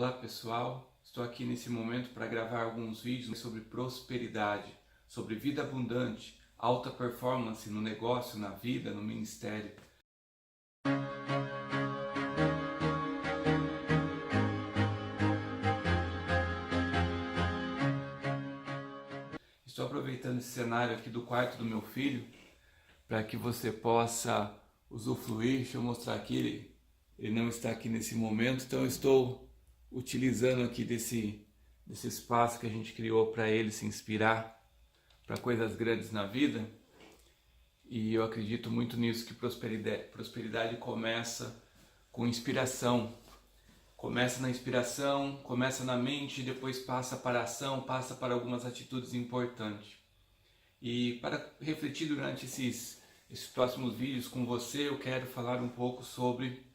Olá pessoal, estou aqui nesse momento para gravar alguns vídeos sobre prosperidade, sobre vida abundante, alta performance no negócio, na vida, no ministério. Estou aproveitando esse cenário aqui do quarto do meu filho para que você possa usufruir. Deixa eu mostrar aqui, ele não está aqui nesse momento, então eu estou utilizando aqui desse espaço que a gente criou para ele se inspirar para coisas grandes na vida. E eu acredito muito nisso, que prosperidade começa com inspiração. Começa na inspiração, começa na mente, depois passa para a ação, passa para algumas atitudes importantes. E para refletir durante esses próximos vídeos com você, eu quero falar um pouco sobre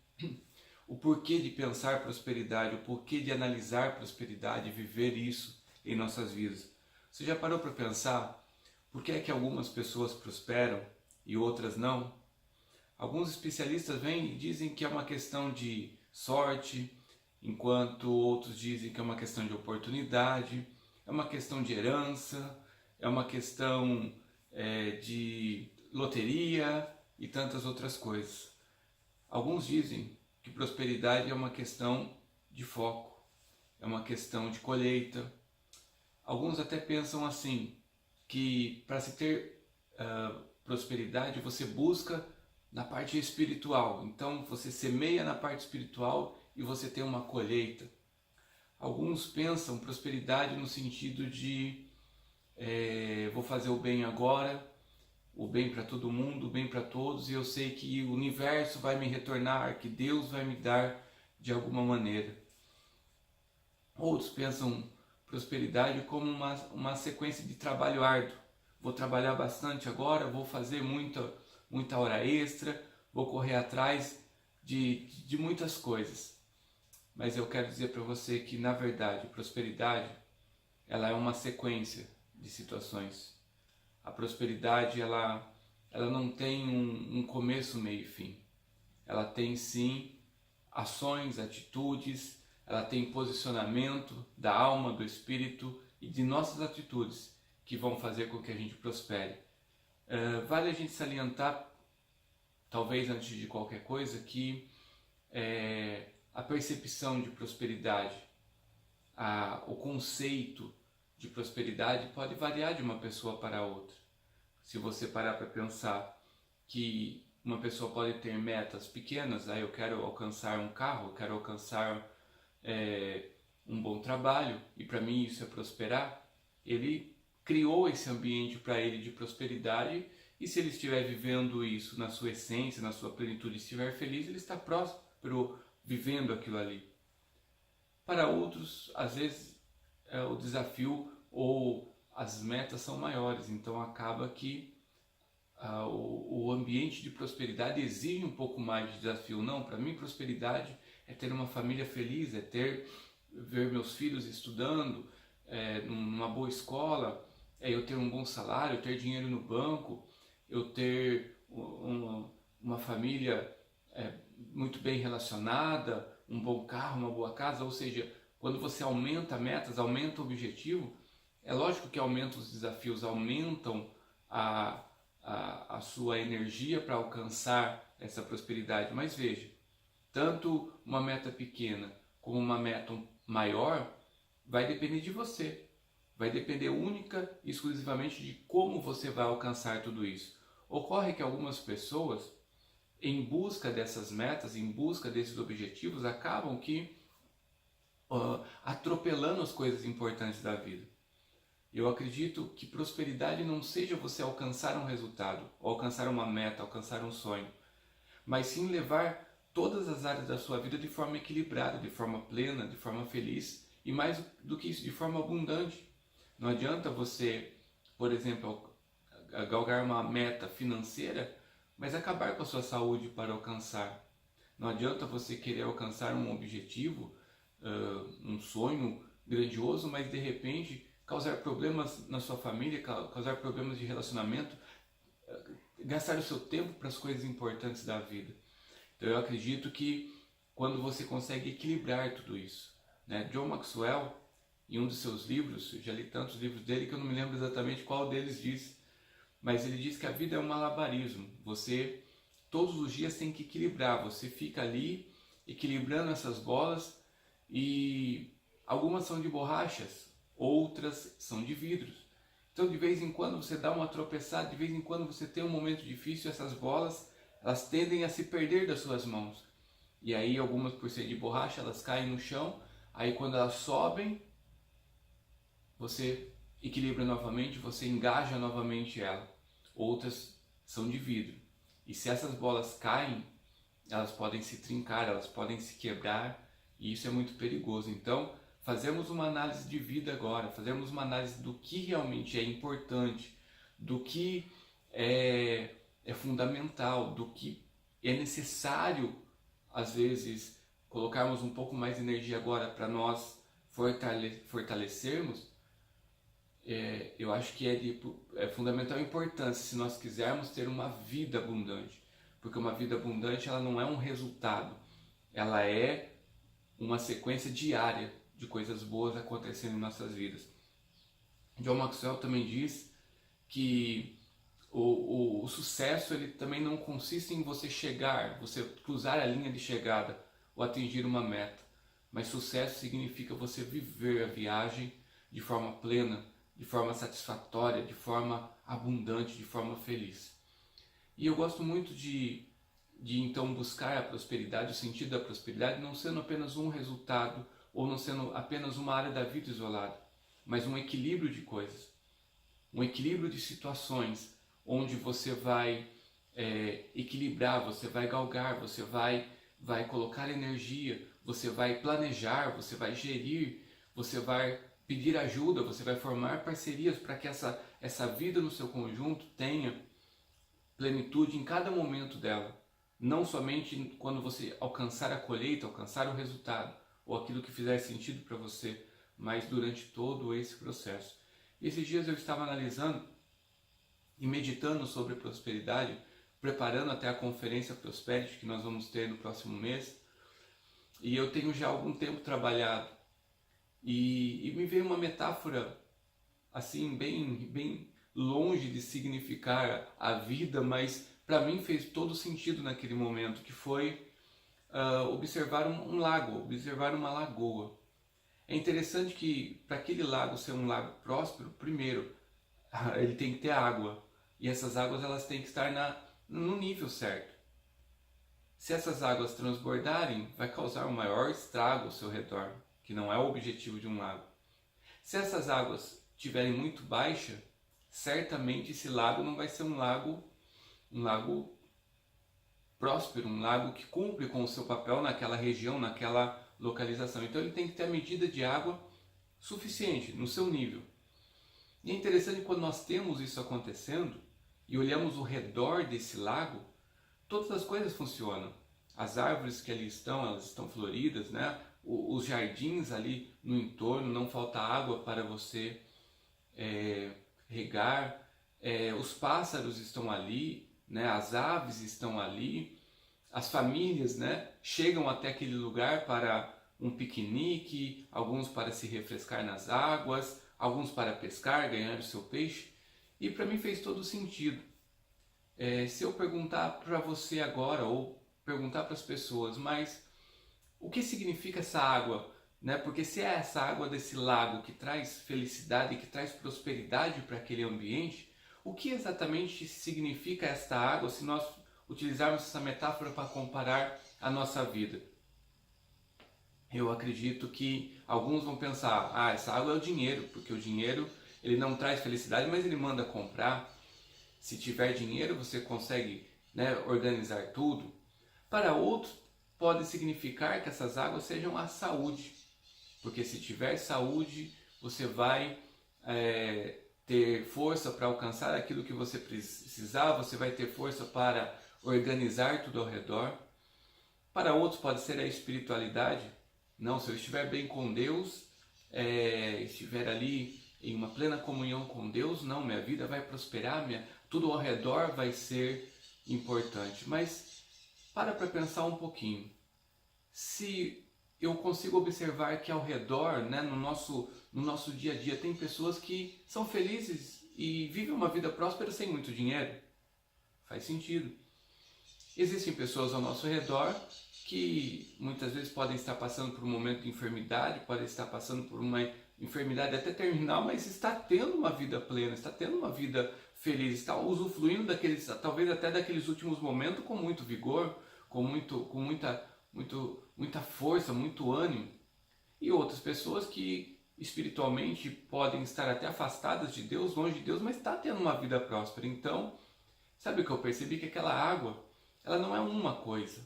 o porquê de pensar prosperidade, o porquê de analisar prosperidade e viver isso em nossas vidas. Você já parou para pensar por que é que algumas pessoas prosperam e outras não? Alguns especialistas vêm e dizem que é uma questão de sorte, enquanto outros dizem que é uma questão de oportunidade, é uma questão de herança, é uma questão de loteria e tantas outras coisas. Alguns dizem que prosperidade é uma questão de foco, é uma questão de colheita. Alguns até pensam assim, que para se ter prosperidade você busca na parte espiritual, então você semeia na parte espiritual e você tem uma colheita. Alguns pensam prosperidade no sentido de vou fazer o bem agora, o bem para todo mundo, o bem para todos, e eu sei que o universo vai me retornar, que Deus vai me dar de alguma maneira. Outros pensam prosperidade como uma sequência de trabalho árduo. Vou trabalhar bastante agora, vou fazer muita hora extra, vou correr atrás de muitas coisas. Mas eu quero dizer para você que, na verdade, prosperidade ela é uma sequência de situações. A prosperidade ela não tem um começo, meio e fim. Ela tem sim ações, atitudes, ela tem posicionamento da alma, do espírito e de nossas atitudes que vão fazer com que a gente prospere. Vale a gente salientar, talvez antes de qualquer coisa, que a percepção de prosperidade, o conceito de prosperidade pode variar de uma pessoa para outra. Se você parar para pensar que uma pessoa pode ter metas pequenas, eu quero alcançar um carro, eu quero alcançar um bom trabalho, e para mim isso é prosperar. Ele criou esse ambiente para ele de prosperidade, e se ele estiver vivendo isso na sua essência, na sua plenitude, estiver feliz, ele está próspero vivendo aquilo ali. Para outros, às vezes, o desafio ou as metas são maiores, então acaba que o ambiente de prosperidade exige um pouco mais de desafio. Não, para mim prosperidade é ter uma família feliz, ver meus filhos estudando numa boa escola, eu ter um bom salário, ter dinheiro no banco, eu ter uma família muito bem relacionada, um bom carro, uma boa casa. Ou seja, quando você aumenta metas, aumenta o objetivo, é lógico que aumenta os desafios, aumentam a sua energia para alcançar essa prosperidade. Mas veja, tanto uma meta pequena como uma meta maior vai depender de você. Vai depender única e exclusivamente de como você vai alcançar tudo isso. Ocorre que algumas pessoas, em busca dessas metas, em busca desses objetivos, acabam atropelando as coisas importantes da vida. Eu acredito que prosperidade não seja você alcançar um resultado, ou alcançar uma meta, alcançar um sonho, mas sim levar todas as áreas da sua vida de forma equilibrada, de forma plena, de forma feliz, e mais do que isso, de forma abundante. Não adianta você, por exemplo, galgar uma meta financeira, mas acabar com a sua saúde para alcançar. Não adianta você querer alcançar um objetivo, um sonho grandioso, mas de repente causar problemas na sua família, causar problemas de relacionamento, gastar o seu tempo para as coisas importantes da vida. Então eu acredito que quando você consegue equilibrar tudo isso, né? John Maxwell, em um dos seus livros, eu já li tantos livros dele que eu não me lembro exatamente qual deles diz, mas ele diz que a vida é um malabarismo. Você todos os dias tem que equilibrar, você fica ali equilibrando essas bolas e algumas são de borrachas, outras são de vidros. Então de vez em quando você dá uma tropeçada, de vez em quando você tem um momento difícil, essas bolas elas tendem a se perder das suas mãos. E aí algumas por ser de borracha elas caem no chão, aí quando elas sobem, você equilibra novamente, você engaja novamente ela. Outras são de vidro. E se essas bolas caem, elas podem se trincar, elas podem se quebrar, e isso é muito perigoso. Então, fazemos uma análise de vida agora, fazemos uma análise do que realmente é importante, do que é fundamental, do que é necessário, às vezes, colocarmos um pouco mais de energia agora para nós fortalecermos. Eu acho que é fundamental importância se nós quisermos ter uma vida abundante, porque uma vida abundante ela não é um resultado, ela é uma sequência diária de coisas boas acontecendo em nossas vidas. John Maxwell também diz que o sucesso ele também não consiste em você chegar, você cruzar a linha de chegada ou atingir uma meta, mas sucesso significa você viver a viagem de forma plena, de forma satisfatória, de forma abundante, de forma feliz. E eu gosto muito de então buscar a prosperidade, o sentido da prosperidade não sendo apenas um resultado ou não sendo apenas uma área da vida isolada, mas um equilíbrio de coisas, um equilíbrio de situações onde você vai equilibrar, você vai galgar, você vai colocar energia, você vai planejar, você vai gerir, você vai pedir ajuda, você vai formar parcerias para que essa vida no seu conjunto tenha plenitude em cada momento dela. Não somente quando você alcançar a colheita, alcançar o resultado, ou aquilo que fizer sentido para você, mas durante todo esse processo. E esses dias eu estava analisando e meditando sobre prosperidade, preparando até a conferência Prosperity que nós vamos ter no próximo mês. E eu tenho já há algum tempo trabalhado e me veio uma metáfora assim bem longe de significar a vida, mas para mim fez todo sentido naquele momento, que foi observar um lago, observar uma lagoa. É interessante que para aquele lago ser um lago próspero, primeiro ele tem que ter água, e essas águas elas têm que estar no nível certo. Se essas águas transbordarem, vai causar um maior estrago ao seu redor, que não é o objetivo de um lago. Se essas águas estiverem muito baixas, certamente esse lago não vai ser um lago próspero, um lago que cumpre com o seu papel naquela região, naquela localização. Então ele tem que ter a medida de água suficiente, no seu nível. E é interessante quando nós temos isso acontecendo e olhamos o redor desse lago, todas as coisas funcionam. As árvores que ali estão, elas estão floridas, né? Os jardins ali no entorno, não falta água para você regar, os pássaros estão ali, né? As aves estão ali, as famílias, né? Chegam até aquele lugar para um piquenique, alguns para se refrescar nas águas, alguns para pescar, ganhar o seu peixe. E para mim fez todo sentido. Se eu perguntar para você agora, ou perguntar para as pessoas, mas o que significa essa água? Né? Porque se é essa água desse lago que traz felicidade, que traz prosperidade para aquele ambiente, o que exatamente significa esta água se nós utilizarmos essa metáfora para comparar a nossa vida? Eu acredito que alguns vão pensar, essa água é o dinheiro, porque o dinheiro ele não traz felicidade, mas ele manda comprar. Se tiver dinheiro, você consegue, né, organizar tudo. Para outros, pode significar que essas águas sejam a saúde, porque se tiver saúde, você vai ter força para alcançar aquilo que você precisar, você vai ter força para organizar tudo ao redor. Para outros pode ser a espiritualidade. Não, se eu estiver bem com Deus, estiver ali em uma plena comunhão com Deus, não, minha vida vai prosperar, tudo ao redor vai ser importante. Mas para pensar um pouquinho. Se eu consigo observar que ao redor, né, no nosso dia a dia, tem pessoas que são felizes e vivem uma vida próspera sem muito dinheiro. Faz sentido. Existem pessoas ao nosso redor que muitas vezes podem estar passando por um momento de enfermidade, podem estar passando por uma enfermidade até terminal, mas está tendo uma vida plena, está tendo uma vida feliz, está usufruindo daqueles, talvez até daqueles últimos momentos com muito vigor, com muita força, muito ânimo. E outras pessoas que espiritualmente podem estar até afastadas de Deus, longe de Deus, mas está tendo uma vida próspera. Então, sabe o que eu percebi? Que aquela água, ela não é uma coisa.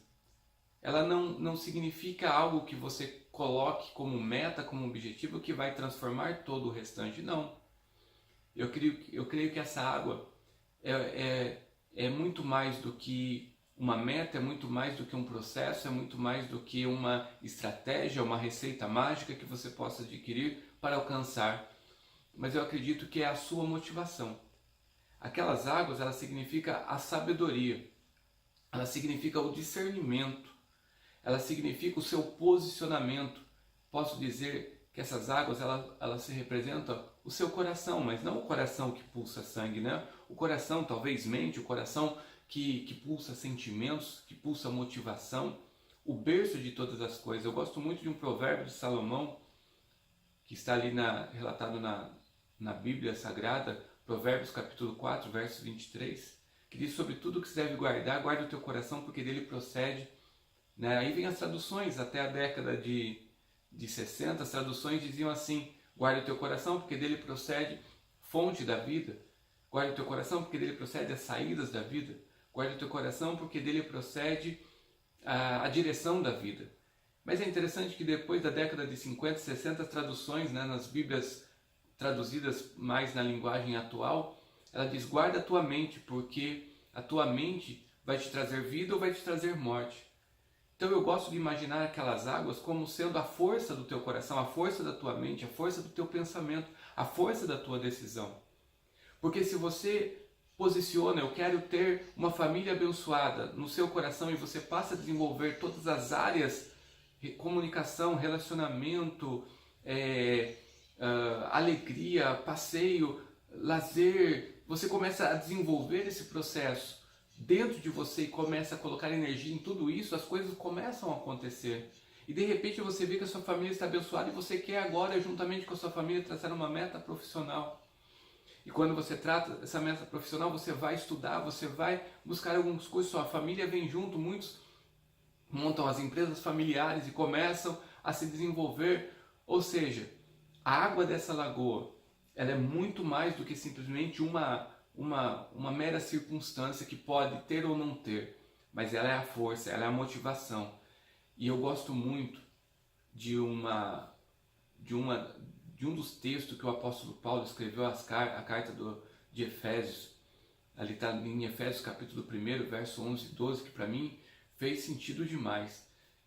Ela não significa algo que você coloque como meta, como objetivo, que vai transformar todo o restante. Não. Eu creio que essa água é muito mais do que uma meta, é muito mais do que um processo, é muito mais do que uma estratégia, uma receita mágica que você possa adquirir para alcançar. Mas eu acredito que é a sua motivação. Aquelas águas, ela significa a sabedoria, ela significa o discernimento, ela significa o seu posicionamento. Posso dizer que essas águas, elas se representam o seu coração, mas não o coração que pulsa sangue, né? O coração, talvez mente, o coração que pulsa sentimentos, que pulsa motivação, o berço de todas as coisas. Eu gosto muito de um provérbio de Salomão, que está ali relatado na Bíblia Sagrada, Provérbios capítulo 4, verso 23, que diz: sobre tudo que se deve guardar, guarda o teu coração, porque dele procede, né? Aí vem as traduções, até a década de 60, as traduções diziam assim: guarda o teu coração, porque dele procede fonte da vida, guarda o teu coração, porque dele procede as saídas da vida, guarda o teu coração, porque dele procede a direção da vida. Mas é interessante que depois da década de 50, 60, as traduções, né, nas Bíblias traduzidas mais na linguagem atual, ela diz: guarda a tua mente, porque a tua mente vai te trazer vida ou vai te trazer morte. Então eu gosto de imaginar aquelas águas como sendo a força do teu coração, a força da tua mente, a força do teu pensamento, a força da tua decisão. Porque se você posiciona: eu quero ter uma família abençoada, no seu coração, e você passa a desenvolver todas as áreas, comunicação, relacionamento, alegria, passeio, lazer, você começa a desenvolver esse processo dentro de você e começa a colocar energia em tudo isso, as coisas começam a acontecer. E de repente você vê que a sua família está abençoada e você quer agora, juntamente com a sua família, traçar uma meta profissional. E quando você trata essa meta profissional, você vai estudar, você vai buscar alguns cursos, sua família vem junto, muitos montam as empresas familiares e começam a se desenvolver. Ou seja, a água dessa lagoa, ela é muito mais do que simplesmente uma mera circunstância que pode ter ou não ter, mas ela é a força, ela é a motivação. E eu gosto muito de um dos textos que o apóstolo Paulo escreveu, a carta de Efésios. Ali está em Efésios capítulo 1, verso 11 e 12, que para mim fez sentido demais.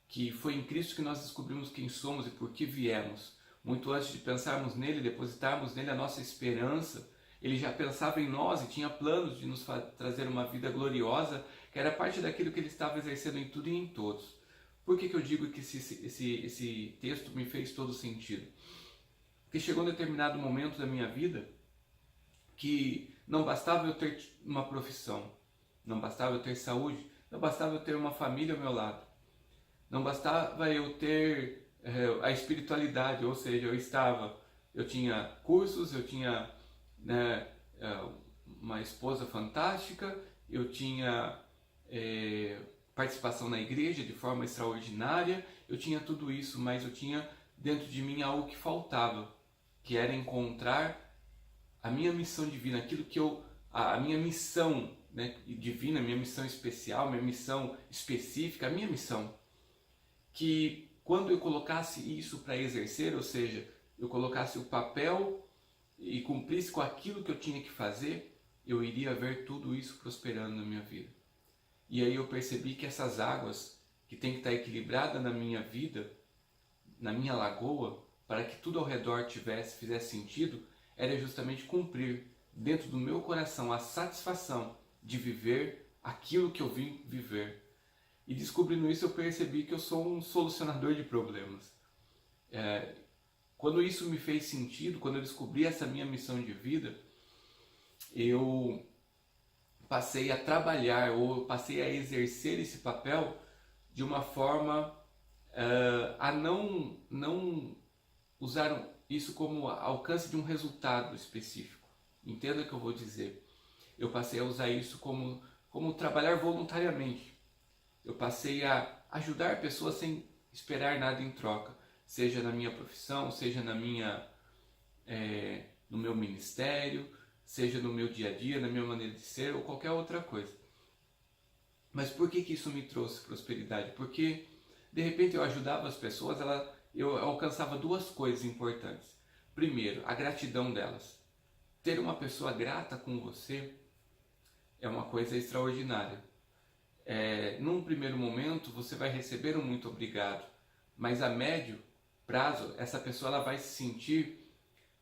Que foi em Cristo que nós descobrimos quem somos e por que viemos. Muito antes de pensarmos nele, depositarmos nele a nossa esperança, ele já pensava em nós e tinha planos de nos trazer uma vida gloriosa, que era parte daquilo que ele estava exercendo em tudo e em todos. Por que eu digo que esse texto me fez todo sentido? Porque chegou um determinado momento da minha vida que não bastava eu ter uma profissão, não bastava eu ter saúde, não bastava eu ter uma família ao meu lado, não bastava eu ter a espiritualidade, ou seja, eu tinha cursos, eu tinha, né, uma esposa fantástica, eu tinha participação na igreja de forma extraordinária, eu tinha tudo isso, mas eu tinha dentro de mim algo que faltava, que era encontrar a minha missão divina, aquilo que a minha missão, né, divina, minha missão especial, minha missão específica, a minha missão, que quando eu colocasse isso para exercer, ou seja, eu colocasse o papel e cumprisse com aquilo que eu tinha que fazer, eu iria ver tudo isso prosperando na minha vida. E aí eu percebi que essas águas que tem que estar equilibrada na minha vida, na minha lagoa, para que tudo ao redor fizesse sentido, era justamente cumprir dentro do meu coração a satisfação de viver aquilo que eu vim viver. E descobrindo isso eu percebi que eu sou um solucionador de problemas. Quando isso me fez sentido, quando eu descobri essa minha missão de vida, eu passei a trabalhar ou passei a exercer esse papel de uma forma a não usar isso como alcance de um resultado específico. Entenda o que eu vou dizer. Eu passei a usar isso como trabalhar voluntariamente. Eu passei a ajudar pessoas sem esperar nada em troca, seja na minha profissão, seja no meu ministério, seja no meu dia a dia, na minha maneira de ser ou qualquer outra coisa. Mas por que isso me trouxe prosperidade? Porque de repente eu ajudava as pessoas, eu alcançava duas coisas importantes. Primeiro, a gratidão delas. Ter uma pessoa grata com você é uma coisa extraordinária. Num primeiro momento você vai receber um muito obrigado, mas a médio prazo essa pessoa ela vai se sentir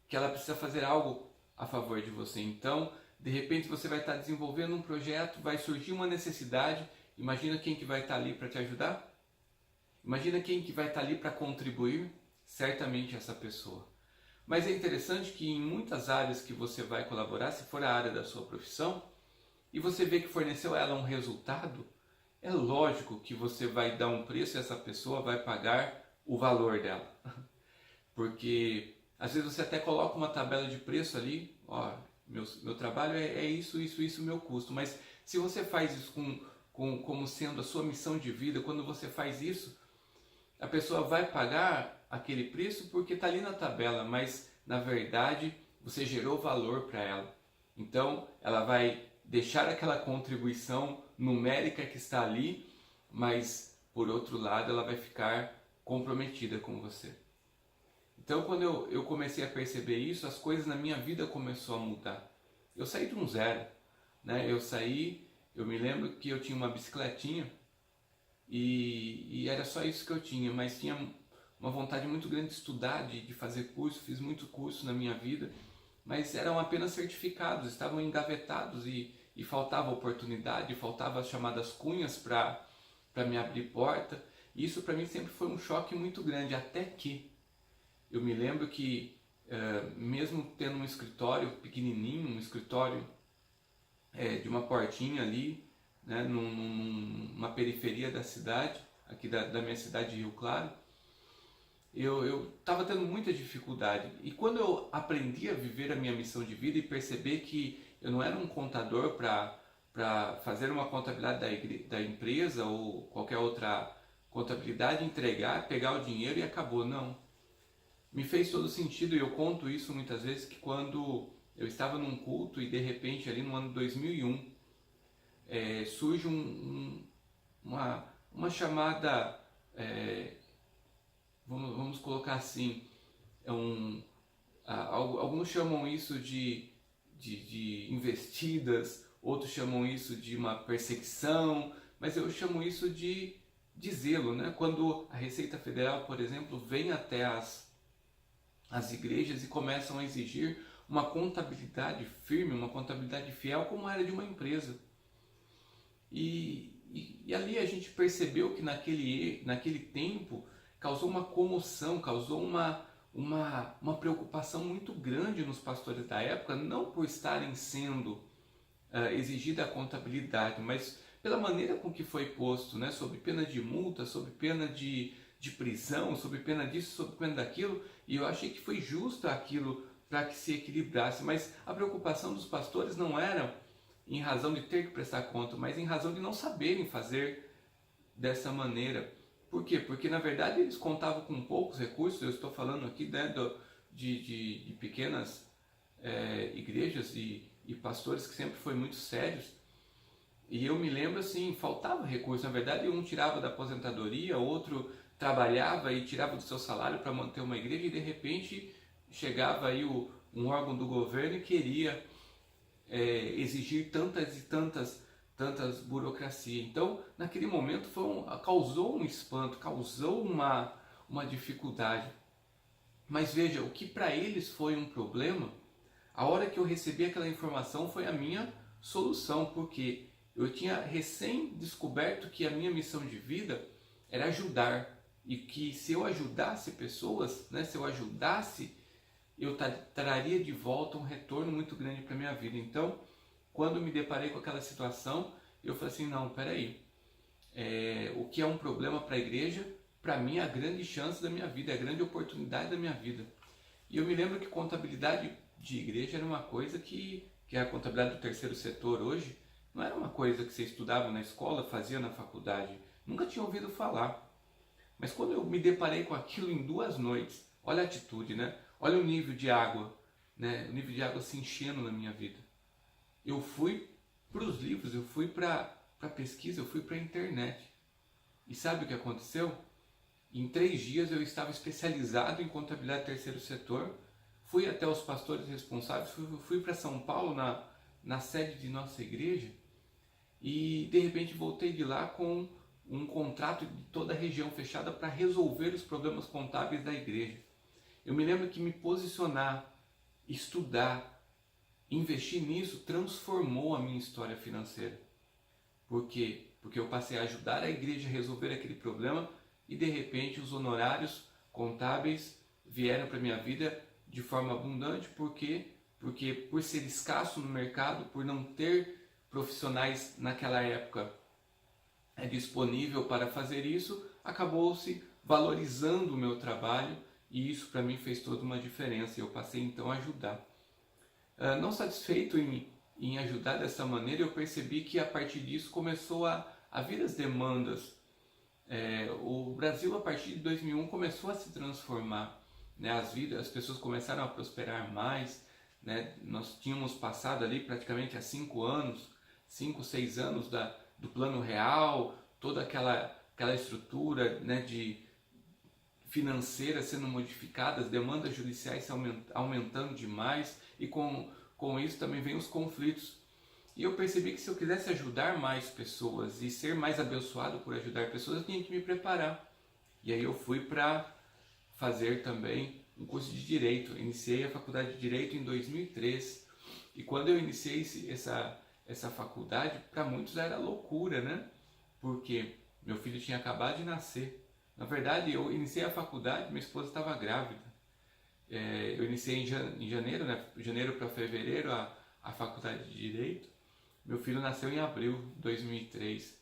que ela precisa fazer algo a favor de você. Então, de repente você vai estar desenvolvendo um projeto, vai surgir uma necessidade, imagina quem que vai estar ali para te ajudar? Imagina quem que vai estar ali para contribuir? Certamente essa pessoa. Mas é interessante que em muitas áreas que você vai colaborar, se for a área da sua profissão, e você vê que forneceu a ela um resultado, é lógico que você vai dar um preço e essa pessoa vai pagar o valor dela. Porque às vezes você até coloca uma tabela de preço ali, ó, meu trabalho é isso, meu custo. Mas se você faz isso como sendo a sua missão de vida, quando você faz isso, a pessoa vai pagar aquele preço porque está ali na tabela, mas na verdade você gerou valor para ela. Então ela vai deixar aquela contribuição numérica que está ali, mas por outro lado ela vai ficar comprometida com você. Então quando eu comecei a perceber isso, as coisas na minha vida começou a mudar. Eu saí de um zero, né? Eu me lembro que eu tinha uma bicicletinha e era só isso que eu tinha, mas tinha uma vontade muito grande de estudar, de fazer curso, fiz muito curso na minha vida, mas eram apenas certificados, estavam engavetados e faltava oportunidade, faltava as chamadas cunhas para me abrir porta. E isso para mim sempre foi um choque muito grande, até que eu me lembro que mesmo tendo um escritório pequenininho, um escritório de uma portinha ali, né, numa periferia da cidade, aqui da minha cidade de Rio Claro, eu estava tendo muita dificuldade. E quando eu aprendi a viver a minha missão de vida e perceber que eu não era um contador para fazer uma contabilidade da empresa ou qualquer outra contabilidade, entregar, pegar o dinheiro e acabou, não. Me fez todo sentido e eu conto isso muitas vezes que quando eu estava num culto e de repente ali no ano 2001 surge uma chamada, vamos colocar assim, alguns chamam isso de investidas, outros chamam isso de uma perseguição, mas eu chamo isso de zelo, né? Quando a Receita Federal, por exemplo, vem até as igrejas e começam a exigir uma contabilidade firme, uma contabilidade fiel, como era de uma empresa. E ali a gente percebeu que naquele tempo causou uma comoção, causou uma preocupação muito grande nos pastores da época, não por estarem sendo exigida a contabilidade, mas pela maneira com que foi posto, né, sob pena de multa, sob pena de prisão, sob pena disso, sob pena daquilo, e eu achei que foi justo aquilo para que se equilibrasse, mas a preocupação dos pastores não era em razão de ter que prestar conta, mas em razão de não saberem fazer dessa maneira. Por quê? Porque na verdade eles contavam com poucos recursos. Eu estou falando aqui de pequenas igrejas e pastores que sempre foram muito sérios. E eu me lembro assim, faltava recurso. Na verdade, um tirava da aposentadoria, outro trabalhava e tirava do seu salário para manter uma igreja, e de repente chegava aí um órgão do governo e queria exigir tantas e tantas burocracias. Então, naquele momento causou um espanto, causou uma dificuldade. Mas veja, o que para eles foi um problema, a hora que eu recebi aquela informação foi a minha solução, porque Eu tinha recém descoberto que a minha missão de vida era ajudar, e que se eu ajudasse pessoas, né, se eu ajudasse, eu traria de volta um retorno muito grande para a minha vida. Então, quando me deparei com aquela situação, eu falei assim, não, peraí, o que é um problema para a igreja, para mim é a grande chance da minha vida, é a grande oportunidade da minha vida. E eu me lembro que contabilidade de igreja era uma coisa que é a contabilidade do terceiro setor hoje, não era uma coisa que você estudava na escola, fazia na faculdade, nunca tinha ouvido falar. Mas quando eu me deparei com aquilo em 2 noites, olha a atitude, né? Olha o nível de água, né? O nível de água se enchendo na minha vida. Eu fui para os livros, eu fui para a pesquisa, eu fui para a internet. E sabe o que aconteceu? Em 3 dias eu estava especializado em contabilidade terceiro setor, fui até os pastores responsáveis, fui para São Paulo, na sede de nossa igreja, e de repente voltei de lá com um contrato de toda a região fechada para resolver os problemas contábeis da igreja. Eu me lembro que me posicionar, estudar, investir nisso transformou a minha história financeira. Por quê? Porque eu passei a ajudar a igreja a resolver aquele problema e de repente os honorários contábeis vieram para a minha vida de forma abundante. Por quê? Porque por ser escasso no mercado, por não ter profissionais naquela época disponível para fazer isso, acabou-se valorizando o meu trabalho e isso para mim fez toda uma diferença. Eu passei então a ajudar. Não satisfeito em ajudar dessa maneira, eu percebi que a partir disso começou a vir as demandas. O Brasil, a partir de 2001, começou a se transformar, né? As pessoas começaram a prosperar mais, né? Nós tínhamos passado ali praticamente há 5 anos, 5, 6 anos do Plano Real, toda aquela estrutura, né, financeira sendo modificada, as demandas judiciais aumentando demais e com isso também vem os conflitos. E eu percebi que se eu quisesse ajudar mais pessoas e ser mais abençoado por ajudar pessoas, eu tinha que me preparar. E aí eu fui para fazer também um curso de Direito. Iniciei a faculdade de Direito em 2003. E quando eu iniciei essa faculdade, para muitos era loucura, né? Porque meu filho tinha acabado de nascer. Na verdade, eu iniciei a faculdade, minha esposa estava grávida. Eu iniciei em janeiro, né? Janeiro para fevereiro, a faculdade de Direito. Meu filho nasceu em abril de 2003.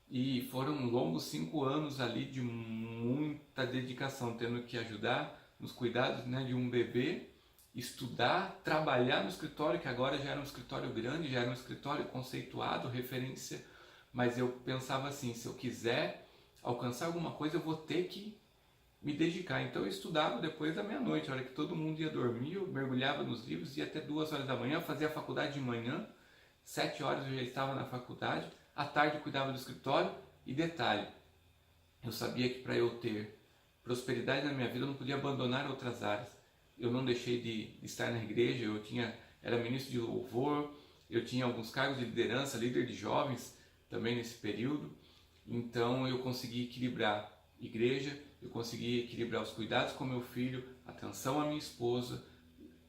E foram longos 5 anos ali de muita dedicação, tendo que ajudar nos cuidados, né, de um bebê, estudar, trabalhar no escritório, que agora já era um escritório grande, já era um escritório conceituado, referência, mas eu pensava assim, se eu quiser alcançar alguma coisa, eu vou ter que me dedicar. Então eu estudava depois da meia-noite, a hora que todo mundo ia dormir, eu mergulhava nos livros, ia até 2 horas da manhã, fazia a faculdade de manhã, 7 horas eu já estava na faculdade, à tarde eu cuidava do escritório. E detalhe, eu sabia que para eu ter prosperidade na minha vida eu não podia abandonar outras áreas. Eu não deixei de estar na igreja, era ministro de louvor, eu tinha alguns cargos de liderança, líder de jovens também nesse período. Então eu consegui equilibrar igreja, eu consegui equilibrar os cuidados com meu filho, atenção à minha esposa,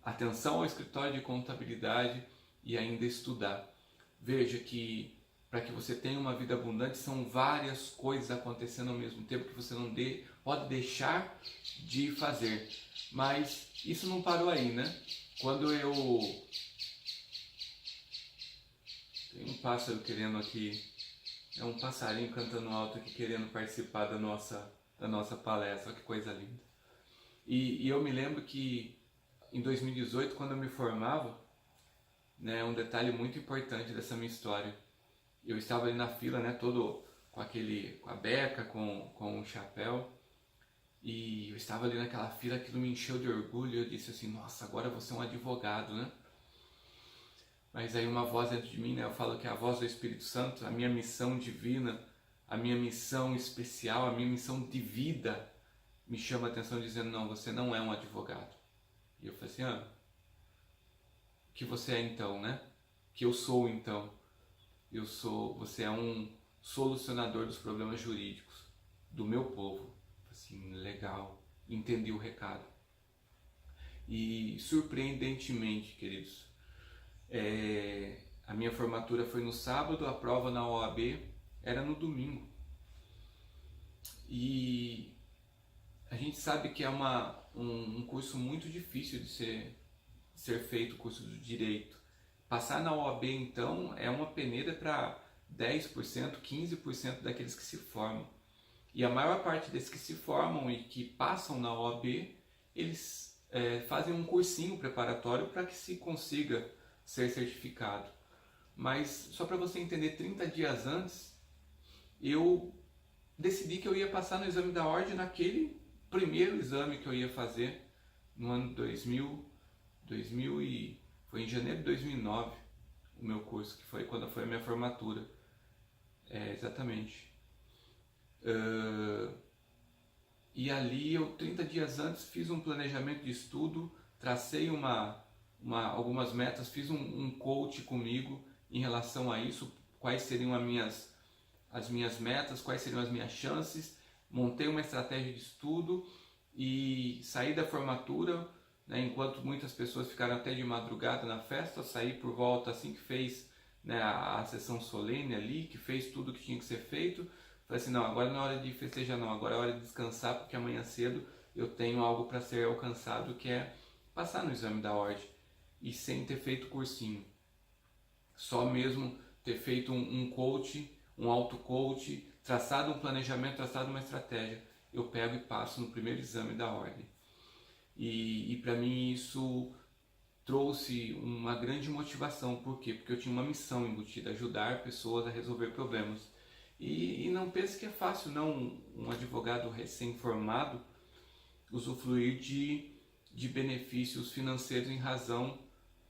atenção ao escritório de contabilidade e ainda estudar. Veja que para que você tenha uma vida abundante são várias coisas acontecendo ao mesmo tempo que você não pode deixar de fazer. Mas isso não parou aí, né? Quando tem um pássaro querendo aqui, é um passarinho cantando alto aqui querendo participar da nossa palestra, que coisa linda. E eu me lembro que em 2018, quando eu me formava, né, um detalhe muito importante dessa minha história, eu estava ali na fila, né, todo com a beca, com o chapéu, e eu estava ali naquela fila, aquilo me encheu de orgulho, eu disse assim, nossa, agora eu vou ser um advogado, né? Mas aí uma voz dentro de mim, né, eu falo que é a voz do Espírito Santo, a minha missão divina, a minha missão especial, a minha missão de vida, me chama a atenção dizendo, não, você não é um advogado. E eu falei assim, o que você é então, né? Que eu sou então? Você é um solucionador dos problemas jurídicos do meu povo. Assim, legal, entendi o recado. E surpreendentemente, queridos, A minha formatura foi no sábado, a prova na OAB era no domingo. E a gente sabe que é um curso muito difícil de ser feito, o curso do direito. Passar na OAB, então, é uma peneira para 10%, 15% daqueles que se formam. E a maior parte desses que se formam e que passam na OAB, eles fazem um cursinho preparatório para que se consiga ser certificado. Mas, só para você entender, 30 dias antes, eu decidi que eu ia passar no exame da ordem naquele primeiro exame que eu ia fazer no ano 2000 foi em janeiro de 2009 o meu curso, que foi quando foi a minha formatura. Exatamente. E ali eu, 30 dias antes, fiz um planejamento de estudo, tracei algumas metas, fiz um coach comigo em relação a isso, quais seriam as minhas metas, quais seriam as minhas chances, montei uma estratégia de estudo e saí da formatura, né, enquanto muitas pessoas ficaram até de madrugada na festa, saí por volta assim que fez, né, a sessão solene ali, que fez tudo que tinha que ser feito. Falei assim, não, agora não é hora de festejar não, agora é hora de descansar, porque amanhã cedo eu tenho algo para ser alcançado, que é passar no exame da ordem, e sem ter feito cursinho. Só mesmo ter feito um coach, um auto-coach, traçado um planejamento, traçado uma estratégia, eu pego e passo no primeiro exame da ordem. E para mim isso trouxe uma grande motivação. Por quê? Porque eu tinha uma missão embutida, ajudar pessoas a resolver problemas. E não pense que é fácil não, um advogado recém-formado usufruir de benefícios financeiros em razão,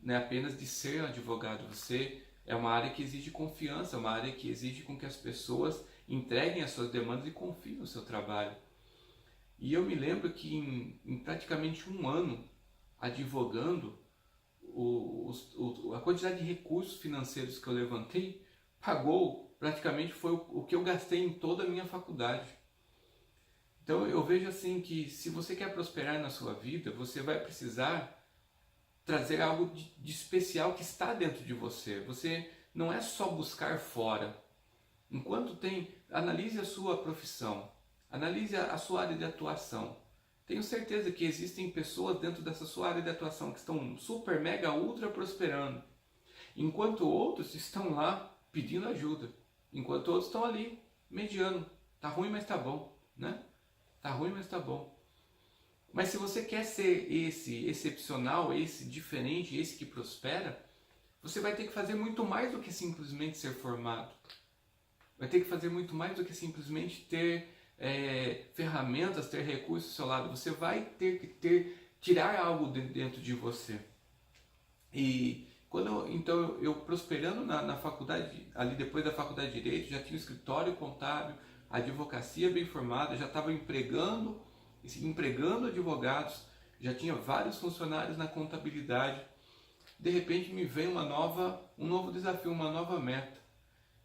né, apenas de ser advogado. Você é uma área que exige confiança, uma área que exige com que as pessoas entreguem as suas demandas e confiem no seu trabalho. E eu me lembro que em praticamente um ano advogando, a quantidade de recursos financeiros que eu levantei pagou, praticamente foi o que eu gastei em toda a minha faculdade. Então eu vejo assim que se você quer prosperar na sua vida, você vai precisar trazer algo de especial que está dentro de você. Você não é só buscar fora. Analise a sua profissão, analise a sua área de atuação. Tenho certeza que existem pessoas dentro dessa sua área de atuação que estão super, mega, ultra prosperando, enquanto outros estão lá pedindo ajuda, enquanto outros estão ali mediano. Tá ruim, mas tá bom, né? Tá ruim, mas tá bom. Mas se você quer ser esse excepcional, esse diferente, esse que prospera, você vai ter que fazer muito mais do que simplesmente ser formado. Vai ter que fazer muito mais do que simplesmente ter ferramentas, ter recursos ao seu lado. Você vai ter que tirar algo de dentro de você. E então eu prosperando na faculdade, ali depois da faculdade de Direito, já tinha um escritório contábil, advocacia bem formada, já estava empregando advogados, já tinha vários funcionários na contabilidade. De repente me veio um novo desafio, uma nova meta,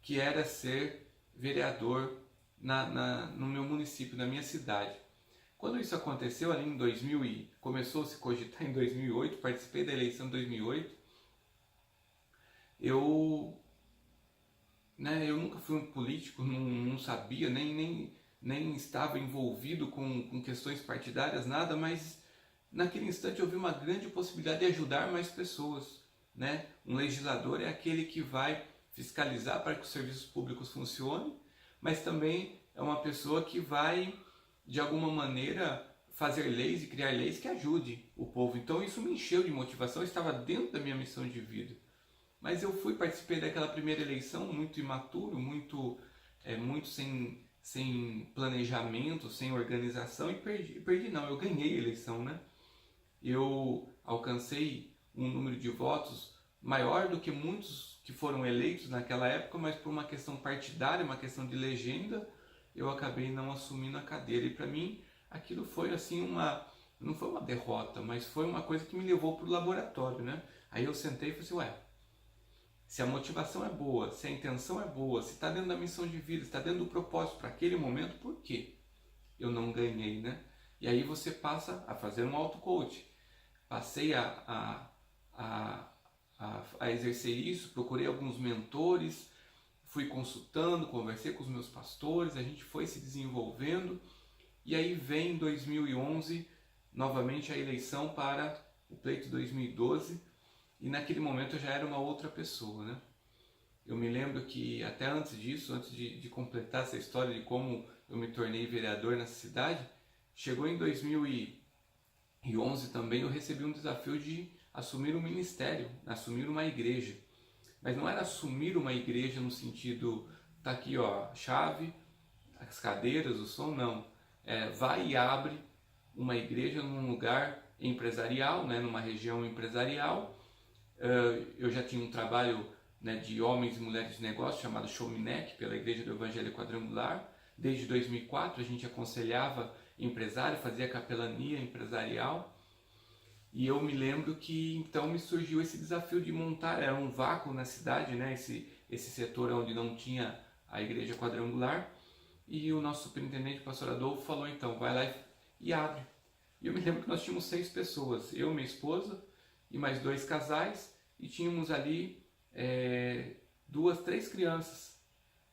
que era ser vereador no meu município, na minha cidade. Quando isso aconteceu ali em 2000 e começou a se cogitar em 2008, participei da eleição de 2008, eu nunca fui um político, não sabia, nem estava envolvido com questões partidárias, nada, mas naquele instante eu vi uma grande possibilidade de ajudar mais pessoas, né? Um legislador é aquele que vai fiscalizar para que os serviços públicos funcionem, mas também é uma pessoa que vai, de alguma maneira, fazer leis e criar leis que ajude o povo. Então isso me encheu de motivação, estava dentro da minha missão de vida. Mas eu participei daquela primeira eleição muito imaturo, muito sem planejamento, sem organização, e perdi não, eu ganhei a eleição, né? Eu alcancei um número de votos maior do que muitos que foram eleitos naquela época, mas por uma questão partidária, uma questão de legenda, eu acabei não assumindo a cadeira. E para mim aquilo foi assim não foi uma derrota, mas foi uma coisa que me levou para o laboratório, né? Aí eu sentei e falei assim, ué, se a motivação é boa, se a intenção é boa, se está dentro da missão de vida, se está dentro do propósito para aquele momento, por que eu não ganhei, né? E aí você passa a fazer um auto-coach. Passei a a exercer isso, procurei alguns mentores, fui consultando, conversei com os meus pastores, a gente foi se desenvolvendo, e aí vem em 2011 novamente a eleição para o pleito 2012, e naquele momento eu já era uma outra pessoa, né? Eu me lembro que até antes disso, antes de completar essa história de como eu me tornei vereador nessa cidade, chegou em 2011 também, eu recebi um desafio de assumir um ministério, assumir uma igreja. Mas não era assumir uma igreja no sentido, tá aqui ó, a chave, as cadeiras, o som, não. Vai e abre uma igreja num lugar empresarial, né, numa região empresarial. Eu já tinha um trabalho, né, de homens e mulheres de negócio chamado Showminec, pela Igreja do Evangelho Quadrangular. Desde 2004 a gente aconselhava empresário, fazia capelania empresarial. E eu me lembro que então me surgiu esse desafio de montar, era um vácuo na cidade, né, esse setor onde não tinha a Igreja Quadrangular. E o nosso superintendente, o pastor Adolfo, falou então, vai lá e abre. E eu me lembro que nós tínhamos 6 pessoas, eu, minha esposa e mais 2 casais, e tínhamos ali 3 crianças.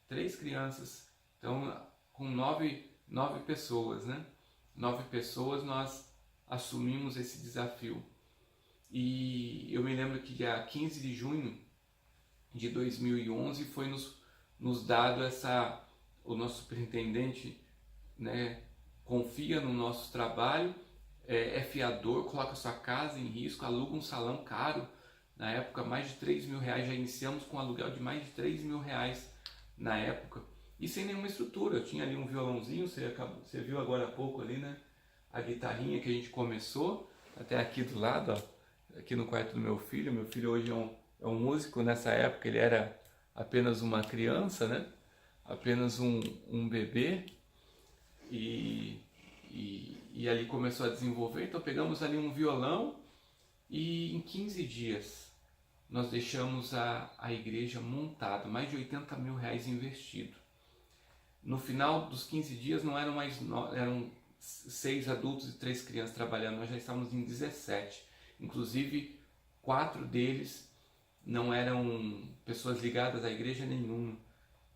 3 crianças. Então, com 9 pessoas, né? 9 pessoas nós assumimos esse desafio. E eu me lembro que dia 15 de junho de 2011 foi nos dado o nosso superintendente, né, confia no nosso trabalho, é fiador, coloca sua casa em risco, aluga um salão caro, na época mais de 3 mil reais, já iniciamos com um aluguel de mais de 3 mil reais na época, e sem nenhuma estrutura. Eu tinha ali um violãozinho, você viu agora há pouco ali, né, a guitarrinha que a gente começou, até aqui do lado, ó, aqui no quarto do meu filho hoje é um músico, nessa época ele era apenas uma criança, né, apenas um bebê, e ali começou a desenvolver. Então pegamos ali um violão e em 15 dias nós deixamos a igreja montada, mais de 80 mil reais investido. No final dos 15 dias não eram mais, eram 6 adultos e 3 crianças trabalhando, nós já estávamos em 17. Inclusive 4 deles não eram pessoas ligadas à igreja nenhuma,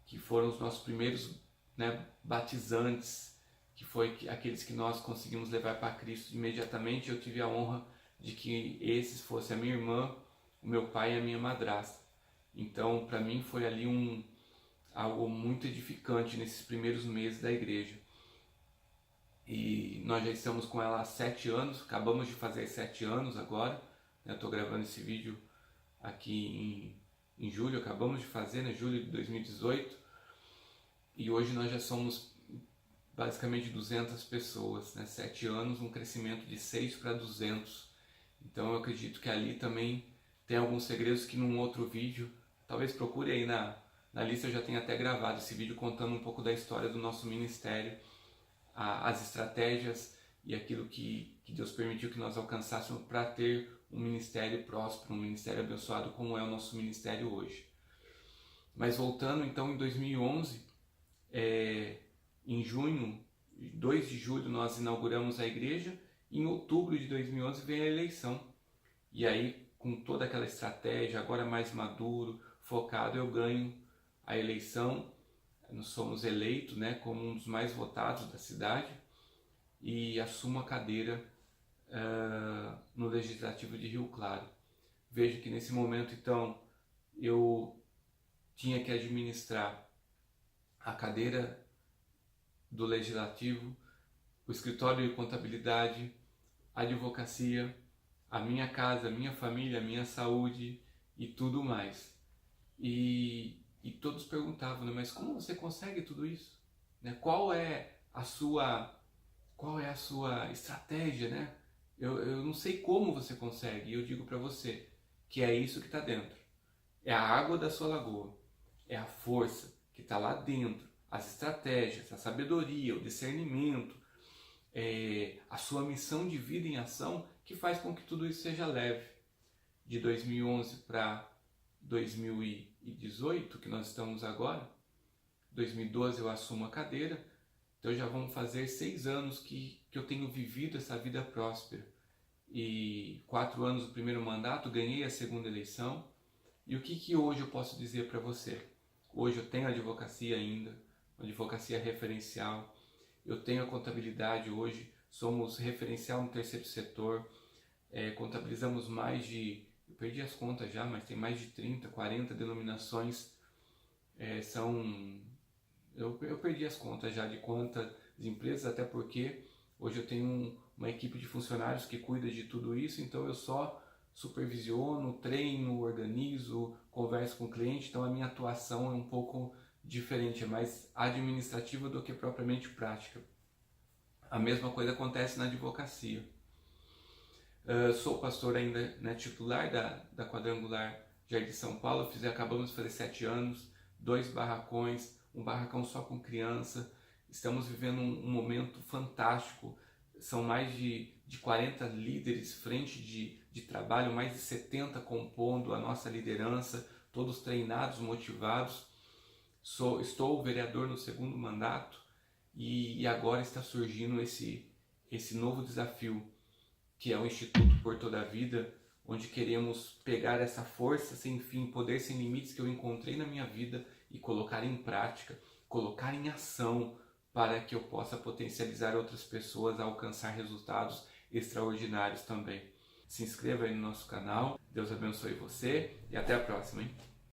que foram os nossos primeiros, né, batizantes, que foi aqueles que nós conseguimos levar para Cristo imediatamente. Eu tive a honra de que esses fossem a minha irmã, o meu pai e a minha madrasta. Então, para mim foi ali algo muito edificante nesses primeiros meses da igreja. E nós já estamos com ela há 7 anos, acabamos de fazer 7 anos agora, né? Estou gravando esse vídeo aqui em julho, acabamos de fazer, né? Julho de 2018, e hoje nós já somos basicamente 200 pessoas, né? 7 anos, um crescimento de 6 para 200. Então eu acredito que ali também tem alguns segredos que num outro vídeo, talvez procure aí na lista, eu já tenho até gravado esse vídeo contando um pouco da história do nosso ministério, as estratégias e aquilo que Deus permitiu que nós alcançássemos para ter um ministério próspero, um ministério abençoado como é o nosso ministério hoje. Mas voltando então, em 2011, em junho, 2 de julho, nós inauguramos a igreja. Em outubro de 2011 veio a eleição. E aí, com toda aquela estratégia, agora mais maduro, focado, eu ganho a eleição. Nós somos eleitos, né, como um dos mais votados da cidade, e assumo a cadeira no Legislativo de Rio Claro. Vejo que nesse momento, então, eu tinha que administrar a cadeira do Legislativo, o escritório de contabilidade, a advocacia, a minha casa, a minha família, a minha saúde e tudo mais. E todos perguntavam, né, mas como você consegue tudo isso? Né? Qual é a sua estratégia? Né? Eu não sei como você consegue, e eu digo para você que é isso que está dentro. É a água da sua lagoa, é a força que está lá dentro, as estratégias, a sabedoria, o discernimento, a sua missão de vida em ação, que faz com que tudo isso seja leve. De 2011 para 2018, que nós estamos agora, 2012 eu assumo a cadeira, então já vão fazer 6 anos que eu tenho vivido essa vida próspera. e 4 anos do primeiro mandato, ganhei a segunda eleição. E o que hoje eu posso dizer para você? Hoje eu tenho a advocacia ainda, uma advocacia referencial, eu tenho a contabilidade hoje, somos referencial no terceiro setor, contabilizamos mais de, eu perdi as contas já, mas tem mais de 30, 40 denominações, eu perdi as contas já de quantas empresas, até porque hoje eu tenho uma equipe de funcionários que cuida de tudo isso, então eu só supervisiono, treino, organizo, converso com o cliente, então a minha atuação é um pouco diferente, é mais administrativa do que propriamente prática. A mesma coisa acontece na advocacia. Sou pastor ainda, né, titular da Quadrangular Jardim São Paulo, acabamos de fazer 7 anos, 2 barracões, um barracão só com criança, estamos vivendo um momento fantástico, são mais de 40 líderes frente de trabalho, mais de 70 compondo a nossa liderança, todos treinados, motivados. Estou vereador no segundo mandato e agora está surgindo esse novo desafio, que é o Instituto Por Toda a Vida, onde queremos pegar essa força sem fim, poder sem limites que eu encontrei na minha vida e colocar em prática, colocar em ação para que eu possa potencializar outras pessoas a alcançar resultados extraordinários também. Se inscreva aí no nosso canal, Deus abençoe você e até a próxima, hein?